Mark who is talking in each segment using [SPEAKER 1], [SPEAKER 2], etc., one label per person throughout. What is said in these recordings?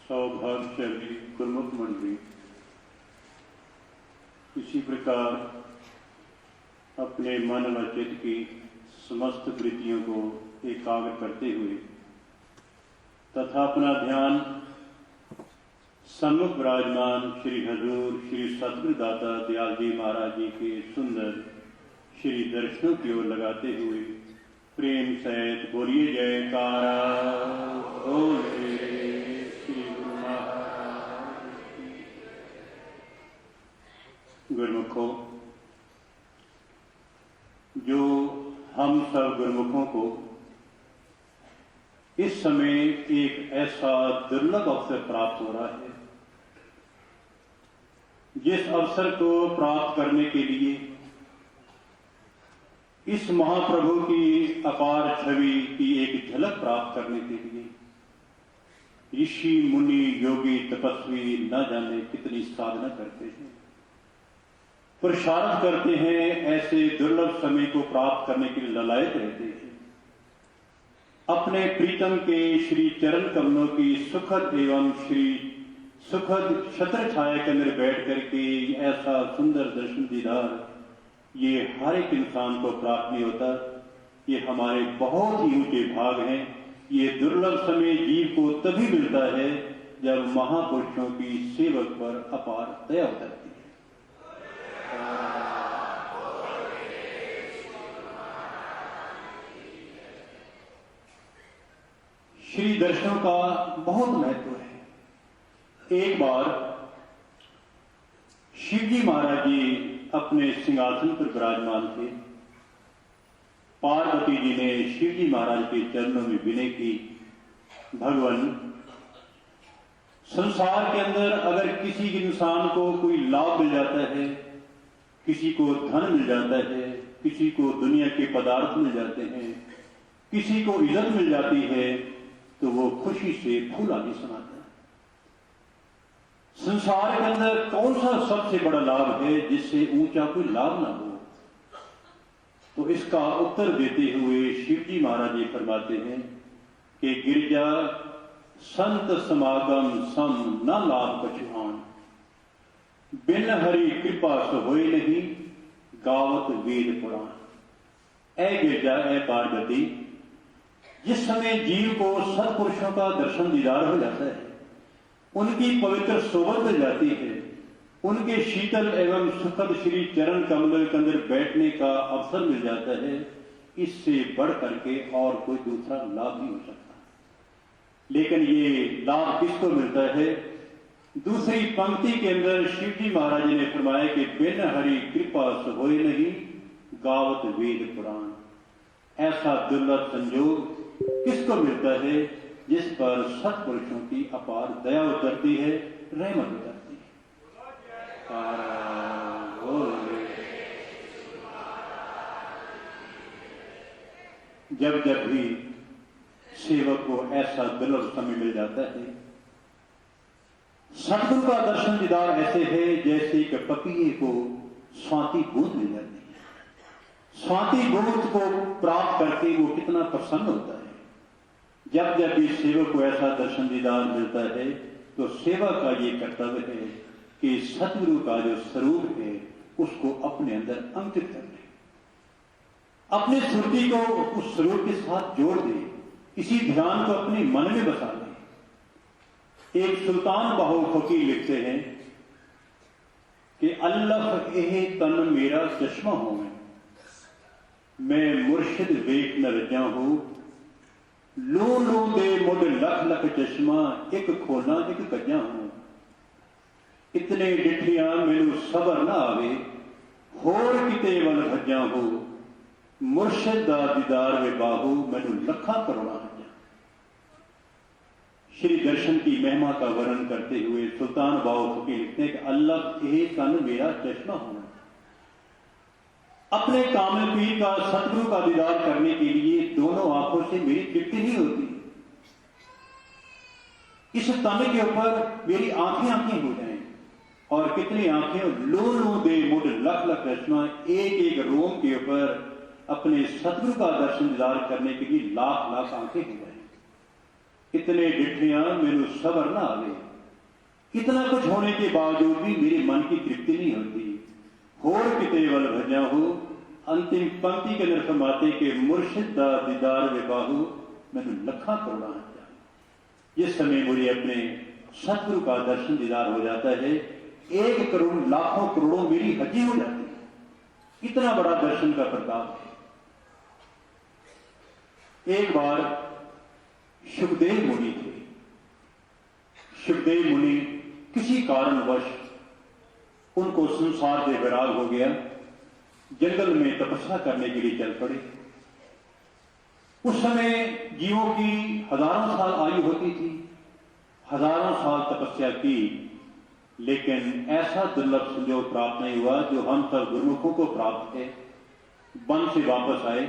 [SPEAKER 1] सौभाग्यशाली गुरुमुख मंडली इसी प्रकार अपने मन व चित्त की समस्त वृत्तियों को एकाग्र करते हुए तथा अपना ध्यान सम्मुख विराजमान श्री हजूर श्री सतगुरु दाता दयाल जी महाराज जी के सुंदर श्री दर्शनों की ओर लगाते हुए प्रेम सहित बोलिए जयकारा बोले श्री गुरु महाराज। गुरुमुखों, जो हम सब गुरुमुखों को इस समय एक ऐसा दुर्लभ अवसर प्राप्त हो रहा है, जिस अवसर को प्राप्त करने के लिए इस महाप्रभु की अपार छवि की एक झलक प्राप्त करने के लिए ऋषि मुनि योगी तपस्वी न जाने कितनी साधना करते हैं, पुरुषार्थ करते हैं, ऐसे दुर्लभ समय को प्राप्त करने के लिए ललायत रहते हैं। अपने प्रीतम के श्री चरण कमलों की सुखद एवं श्री सुखद छत्र छाया के अंदर बैठ करके ऐसा सुंदर दर्शन दीदार ये हर एक इंसान को प्राप्त नहीं होता। ये हमारे बहुत ही ऊंचे भाग हैं। ये दुर्लभ समय जीव को तभी मिलता है जब महापुरुषों की सेवक पर अपार दया उतरती है। श्री दर्शनों का बहुत महत्व है। एक बार शिवजी महाराज जी अपने सिंहासन पर विराजमान थे। पार्वती जी ने शिवजी महाराज के चरणों में विनय की, भगवान, संसार के अंदर अगर किसी इंसान को कोई लाभ मिल जाता है, किसी को धन मिल जाता है, किसी को दुनिया के पदार्थ मिल जाते हैं, किसी को इज्जत मिल जाती है, तो वो खुशी से फूलानी सुनाता है। संसार के अंदर कौन सा सबसे बड़ा लाभ है जिससे ऊंचा कोई लाभ ना हो? तो इसका उत्तर देते हुए शिवजी महाराज जी फरमाते हैं कि गिरजा संत समागम सम न लाभ कछुआन, बिन हरि कृपा सो होए नहीं गावत वेद पुराण। ऐ गिरजा, ऐ पार्वती, जिस समय जीव को सत्पुरुषों का दर्शन दीदार हो जाता है, उनकी पवित्र सोबत मिल जाती है, उनके शीतल एवं सुखद श्री चरण कमल के अंदर बैठने का अवसर मिल जाता है, इससे बढ़ करके और कोई दूसरा लाभ नहीं हो सकता। लेकिन ये लाभ किसको मिलता है? दूसरी पंक्ति के अंदर शिवजी महाराज जी ने फरमाया कि बिन हरि कृपा सो होए नहीं गावत वेद पुराण। ऐसा दुर्लभ संयोग किसको मिलता है? जिस पर सत्पुरुषों की अपार दया उतरती है, रहमत उतरती है। जब जब भी सेवक को ऐसा दुर्लभ समय मिल जाता है, सतगुरु का दर्शन दीदार ऐसे है जैसे कि पपीहे को स्वाति बूंद मिल जाती है। स्वाति बूंद को प्राप्त करके वो कितना प्रसन्न होता है। जब जब भी सेवक को ऐसा दर्शन दीदार मिलता है, तो सेवक का ये कर्तव्य है कि सतगुरु का जो स्वरूप है उसको अपने अंदर अंकित कर ले, अपने स्मृति को उस स्वरूप के साथ जोड़ दे, इसी ध्यान को अपने मन में बसा ले। एक सुल्तान बाहु फकीर लिखते हैं कि अल्लाह एह तन मेरा चश्मा हो, मैं मुर्शिद वेख न रजा हूं, लो लो दे मुड लख लख चश्मा, एक खोला एक कजा हूं। इतने डिठियां मैनू सबर ना आवे, होर किते वल भजा हो, मुर्शिद दा दीदार वे बाहू, मैनू लखा करोड़ा हजा। श्री दर्शन की महिमा का वर्णन करते हुए सुल्तान बाहु फकीर लिखते हैं कि अल्लाह एह तन मेरा चश्मा होना। अपने कामिल पीर का, सतगुरु का दीदार करने के लिए दोनों आंखों से मेरी तृप्ति नहीं होती। इस तन के ऊपर मेरी आंखें आंखें हो जाएं, और कितनी आंखें, लो लो दे मुड लख लख चश्मा, एक एक रोम के ऊपर अपने सतगुरु का दर्शन दीदार करने के लिए लाख लाख आंखें हो जाएं। इतने डिठियां मैनू सबर ना आवे, इतना कुछ होने के बावजूद भी मेरे मन की तृप्ति नहीं होती। होर किते वल भजा हो, अंतिम पंक्ति के अंदर फरमाते कि मुर्शिद दा दीदार वे बाहू मैनू लखा करोड़ा हंजा। जिस समय मुझे अपने सतगुरु का दर्शन दीदार हो जाता है, 1 करोड़ लाखों करोड़ों मेरी हजी हो जाती है। इतना बड़ा दर्शन का प्रताप है। एक बार सुखदेव मुनि थे। सुखदेव मुनि किसी कारणवश उनको संसार से विराग हो गया, जंगल में तपस्या करने के लिए चल पड़े। उस समय जीवों की हजारों साल आयु होती थी, हजारों साल तपस्या की, लेकिन ऐसा दुर्लभ संयोग प्राप्त नहीं हुआ जो हम सब गुरुमुखों को प्राप्त थे। वन से वापस आए,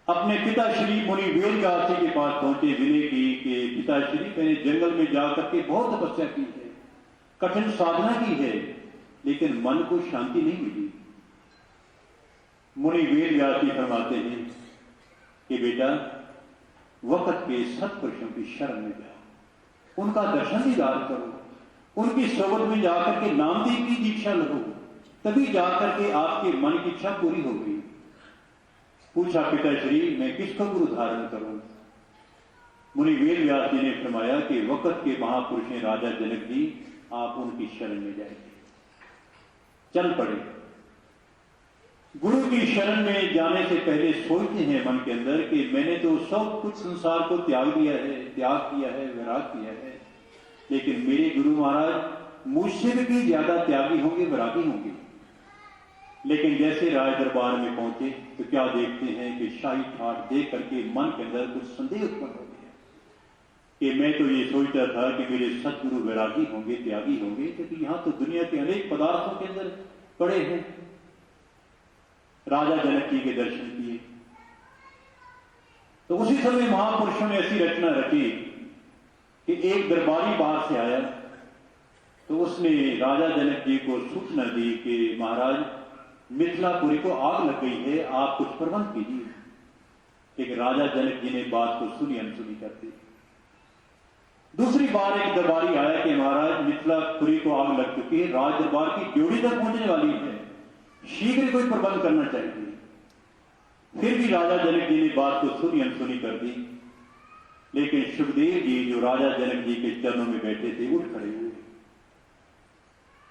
[SPEAKER 1] अपने पिताश्री मुनि वेदव्यास जी के पास पहुंचे, विनय की कि पिताश्री मैंने जंगल में जाकर के बहुत तपस्या की है, कठिन साधना की है, लेकिन मन को शांति नहीं मिली। मुनि वेदव्यास जी फरमाते हैं कि बेटा वक्त के सत्पुरुषों की शरण में जाओ, उनका दर्शन दीदार करो, उनकी सोबत में जाकर के नामदेव की दीक्षा लो, तभी जाकर के आपके मन की इच्छा पूरी हो गई। पूछा पिताश्री मैं किसका गुरु धारण करूं? मुनि वेदव्यास जी ने फरमाया कि वक्त के महापुरुष हैं राजा जनक जी, आप उनकी शरण में जाएंगे। चल पड़े। गुरु की शरण में जाने से पहले सोचते हैं मन के अंदर कि मैंने तो सब कुछ संसार को त्याग दिया है, त्याग किया है, वैराग किया है, लेकिन मेरे गुरु महाराज मुझसे भी ज्यादा त्यागी होंगे, वैरागी होंगे। लेकिन जैसे राज दरबार में पहुंचे तो क्या देखते हैं कि शाही ठाट देख करके मन के अंदर कुछ संदेह उत्पन्न हो गया कि मैं तो ये सोचता था कि मेरे सतगुरु वैरागी होंगे, त्यागी होंगे, क्योंकि यहां तो दुनिया के अनेक पदार्थों के अंदर पड़े हैं। राजा जनक जी के दर्शन किए तो उसी समय महापुरुषों ने ऐसी रचना रची कि एक दरबारी बाहर से आया तो उसने राजा जनक जी को सूचना दी कि महाराज मिथिलापुरी को आग लग गई है, आप कुछ प्रबंध कीजिए। लेकिन राजा जनक जी ने बात को सुनी अनसुनी कर दी। दूसरी बार एक दरबारी आया कि महाराज मिथिलापुरी को आग लग चुकी है, राज दरबार की ड्योढ़ी तक पहुंचने वाली है, शीघ्र कोई प्रबंध करना चाहिए। फिर भी राजा जनक जी ने बात को सुनी अनसुनी कर दी। लेकिन सुखदेव जी जो राजा जनक जी के चरणों में बैठे थे उठ खड़े हुए।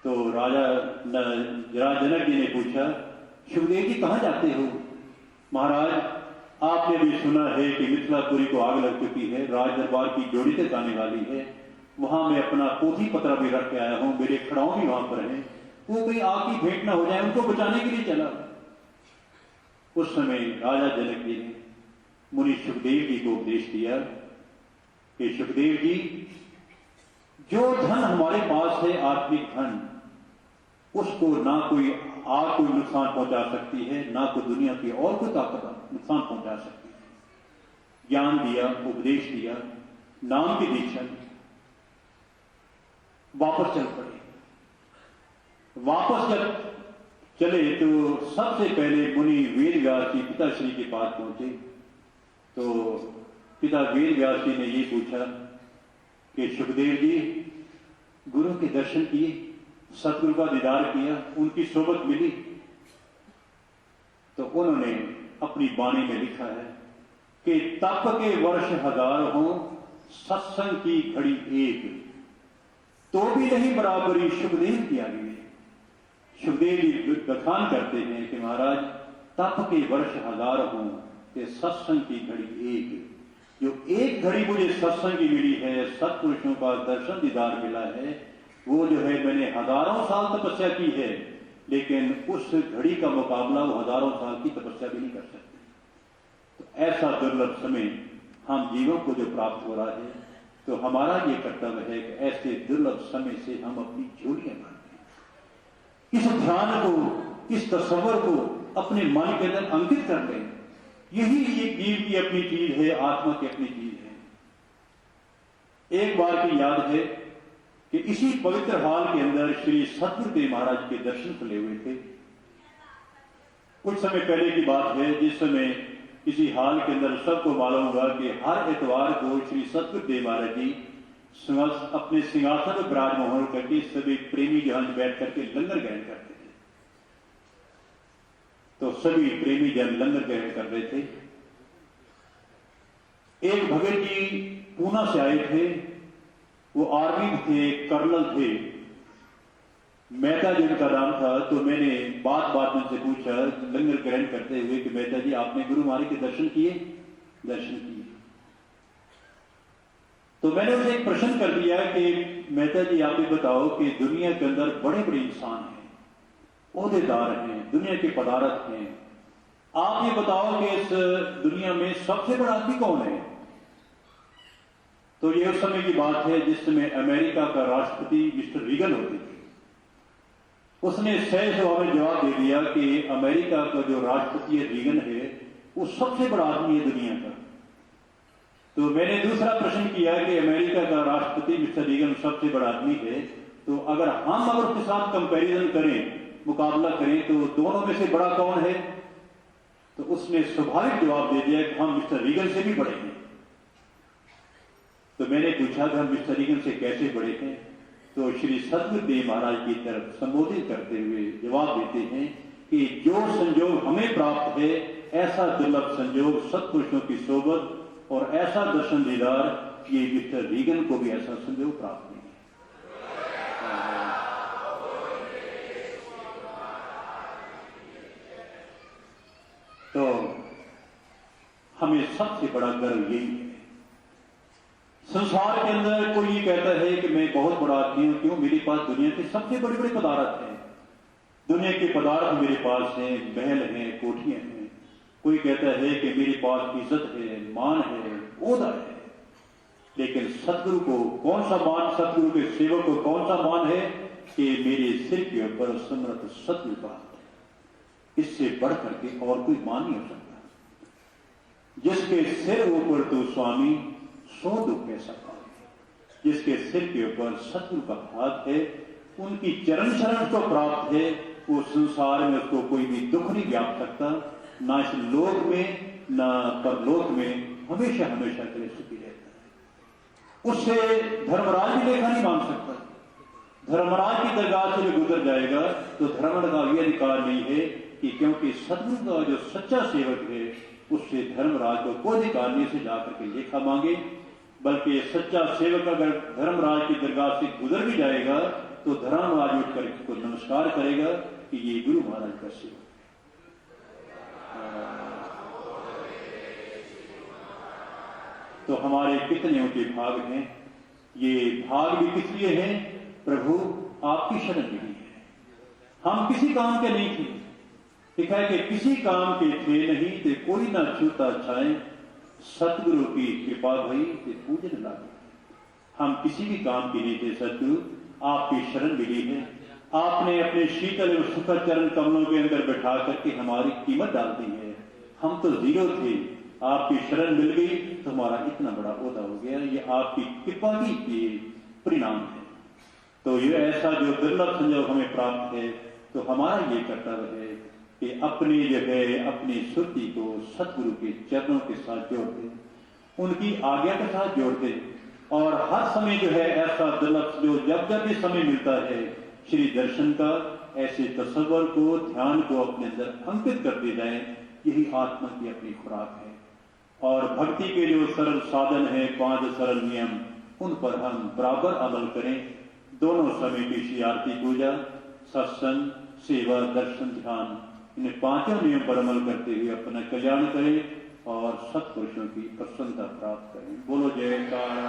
[SPEAKER 1] तो राजा जनक जी ने पूछा, सुखदेव जी कहां जाते हो? महाराज आपने भी सुना है कि मिथिलापुरी को आग लग चुकी है, राज दरबार की ड्योढ़ी तक आने वाली है, वहां मैं अपना पोथी पत्रा भी रख के आया हूं, मेरे खड़ाऊ भी वहां पर हैं, वो कोई आग की भेंट ना हो जाए, उनको बचाने के लिए चला। उस समय राजा जनक जी ने मुनि सुखदेव जी को उपदेश दिया कि सुखदेव जी जो धन हमारे पास है आत्मिक धन, उसको ना कोई आग कोई नुकसान पहुंचा सकती है, ना कोई दुनिया की और कोई ताकत नुकसान पहुंचा सकती है। ज्ञान दिया, उपदेश दिया, नाम की दीक्षा दी, वापस चल पड़े। वापस जब चले तो सबसे पहले मुनि वेदव्यास जी पिताश्री के पास पहुंचे तो पिता वेदव्यास जी ने ये पूछा कि सुखदेव जी गुरु के दर्शन किए, सतगुरु का दीदार किया, उनकी सोबत मिली? तो उन्होंने अपनी वाणी में लिखा है कि तप के वर्ष 1000 हो, सत्संग की घड़ी एक, तो भी नहीं बराबरी सुखदेव की आगे। सुखदेव जी बखान करते हैं कि महाराज तप के वर्ष 1000 हो, कि सत्संग की घड़ी एक, जो एक घड़ी मुझे सत्संग की मिली है, सत्पुरुषों का दर्शन दीदार मिला है, वो जो है मैंने हजारों साल तपस्या की है, लेकिन उस घड़ी का मुकाबला वो हजारों साल की तपस्या भी नहीं कर सकते। तो ऐसा दुर्लभ समय हम जीवों को जो प्राप्त हो रहा है, तो हमारा ये कर्तव्य है कि ऐसे दुर्लभ समय से हम अपनी झोलियां बांधें, इस ध्यान को, इस तस्वर को अपने मन के अंदर अंकित कर लें। यही एक जीव की अपनी चीज है, आत्मा की अपनी चीज है। एक बार की याद है कि इसी पवित्र हाल के अंदर श्री सतगुरुदेव महाराज के दर्शन खुले हुए थे। कुछ समय पहले की बात है जिस समय इसी हाल के अंदर सबको मालूम हुआ कि हर इतवार को श्री सतगुरु देव महाराज जी अपने सिंहासन में विराजमान करके सभी प्रेमी जन बैठ करके लंगर ग्रहण करते थे। तो सभी प्रेमी जन लंगर ग्रहण कर रहे थे। एक भगत जी पूना से आए थे, वो आर्मी थे, कर्नल थे, मेहता जी उनका नाम था। तो मैंने बात में उनसे पूछा लंगर ग्रहण करते हुए कि मेहता जी आपने गुरु महाराज के दर्शन किए? दर्शन किए। तो मैंने उनसे एक प्रश्न कर दिया कि मेहता जी आप ये बताओ कि दुनिया के अंदर बड़े बड़े इंसान हैं, ओहदेदार हैं, दुनिया के पदार्थ हैं, आप ये बताओ कि इस दुनिया में सबसे बड़ा आदमी कौन है? तो ये उस समय की बात है जिस समय अमेरिका का राष्ट्रपति मिस्टर रीगन होते थे। उसने सही सवाल में जवाब दे दिया कि अमेरिका का जो राष्ट्रपति रीगन है वो सबसे बड़ा आदमी है दुनिया का। तो मैंने दूसरा प्रश्न किया कि अमेरिका का राष्ट्रपति मिस्टर रीगन सबसे बड़ा आदमी है, तो अगर उसके साथ कंपैरिजन करें, मुकाबला करें, तो दोनों में से बड़ा कौन है? तो उसने स्वाभाविक जवाब दे दिया कि हम मिस्टर रीगन से भी बड़े हैं। तो मैंने पूछा कि हम मिस्टर रीगन से कैसे बड़े हैं? तो श्री सतगुरु देव महाराज की तरफ संबोधित करते हुए जवाब देते हैं कि जो संयोग हमें प्राप्त है ऐसा दुर्लभ संयोग सत्पुरुषों की सोबत और ऐसा दर्शन दीदार ये मिस्टर रीगन को भी ऐसा संयोग प्राप्त नहीं है। तो हमें सबसे बड़ा गर्व यही है। संसार के अंदर कोई ये कहता है कि मैं बहुत बड़ा आदमी हूं, क्यों? मेरे पास दुनिया के सबसे बड़े बड़े पदार्थ हैं, दुनिया के पदार्थ मेरे पास हैं, महल हैं, कोठियां हैं। कोई कहता है कि मेरे पास इज्जत है, मान है, ओहदा है। लेकिन सतगुरु को कौन सा मान, सतगुरु के सेवक को कौन सा मान है कि मेरे सिर के ऊपर समर्थ सतगुरु का हाथ है। इससे बढ़ करके और कोई मान नहीं हो सकता। जिसके सिर ऊपर तो स्वामी सो दुख कैसा पाए। जिसके सिर के ऊपर सतगुरु का हाथ है, उनकी चरण शरण को प्राप्त है, वो संसार में उसको कोई भी दुख नहीं व्याप सकता, ना इस लोक में ना परलोक में, हमेशा हमेशा के लिए सुखी रहता है। उससे धर्मराज भी लेखा नहीं मांग सकता। धर्मराज की दरगाह से भी गुजर जाएगा तो धर्मराज का यह अधिकार नहीं है कि क्योंकि सतगुरु का जो सच्चा सेवक है उससे धर्मराज को कोई अधिकार नहीं से जाकर के लेखा मांगे। बल्कि सच्चा सेवक अगर धर्मराज की दरगाह से गुजर भी जाएगा तो धर्मराज उठकर इसको नमस्कार करेगा कि ये गुरु महाराज का सेवक। तो हमारे कितने ऊंचे भाग हैं। ये भाग भी किस लिए हैं? प्रभु आपकी शरण मिली है। हम किसी काम के नहीं थे, लिखा है कि किसी काम के थे नहीं ते कोई ना छूता छाए, सतगुरु की कृपा भई ते पूजन लागे। हम किसी भी काम के नहीं थे, सतगुरु आपकी शरण मिली है। आपने अपने शीतल एवं सुखद चरण कमलों के अंदर बैठा करके हमारी कीमत डाल दी है। हम तो जीरो थे, आपकी शरण मिल गई तो हमारा इतना बड़ा ओहदा हो गया। ये आपकी कृपा की परिणाम है। तो ये ऐसा जो दुर्लभ संयोग हमें प्राप्त है, तो हमारा ये कर्तव्य है कि अपनी जो है अपनी सुरति को सतगुरु के चरणों के साथ जोड़ दें, उनकी आज्ञा के साथ जोड़ दें, और हर समय जो है ऐसा दुर्लभ जो जब भी समय मिलता है श्री दर्शन का, ऐसे तसव्वुर को, ध्यान को अपने अंदर अंकित करते जाएं। यही आत्मा की अपनी खुराक है। और भक्ति के जो सरल साधन है, 5 सरल नियम, उन पर हम बराबर अमल करें। दोनों समय की श्री आरती, पूजा, सत्संग, सेवा, दर्शन, ध्यान, इन 5 नियम पर अमल करते हुए अपना कल्याण करें और सत्पुरुषों की प्रसन्नता प्राप्त करें। बोलो जयकारा।